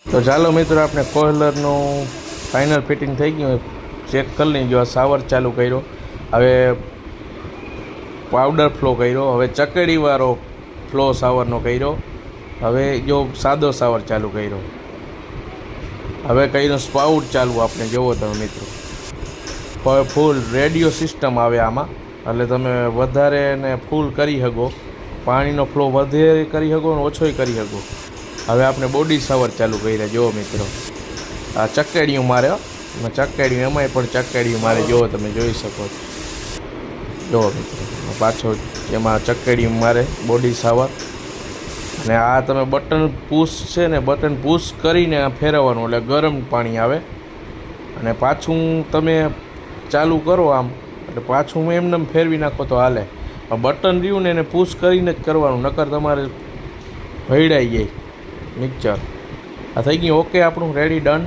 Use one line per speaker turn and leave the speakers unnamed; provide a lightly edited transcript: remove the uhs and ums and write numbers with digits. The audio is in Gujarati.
તો ચાલો મિત્રો, આપણે કોઇલરનું ફાઇનલ ફિટિંગ થઈ ગયું, ચેક કરી લઈએ. જો આ શાવર ચાલુ કર્યો, હવે પાવડર ફ્લો કર્યો, હવે ચકેડીવાળો ફ્લો શાવરનો કર્યો, હવે જો સાદો શાવર ચાલુ કર્યો, હવે કર્યો સ્પાઉટ ચાલુ. આપણે જોવો તમે મિત્રો, હવે ફૂલ રેડિયો સિસ્ટમ આવે આમાં, એટલે તમે વધારે ને ફૂલ કરી શકો, પાણીનો ફ્લો વધારે કરી શકો ને ઓછોય કરી શકો. હવે આપણે બોડી શાવર ચાલુ કર્યા. જુઓ મિત્રો, આ ચકેડીયું મારે, ચકેડીયું એમાંય પણ ચકેડીયું મારે. જુઓ તમે જોઈ શકો છો. જુઓ મિત્રો, પાછો એમાં ચકેડીયું મારે બોડી શાવર. અને આ તમે બટન પુશ છે ને, બટન પુશ કરીને ફેરવવાનું એટલે ગરમ પાણી આવે, અને પાછું તમે ચાલુ કરો આમ એટલે પાછું એમને ફેરવી નાખો તો હાલે. બટન રહ્યું ને એને પુશ કરીને જ કરવાનું, નકર તમારે ભેળાઈ જાય મિક્સર. આ થઈ ગયું ઓકે, આપણું રેડી ડન.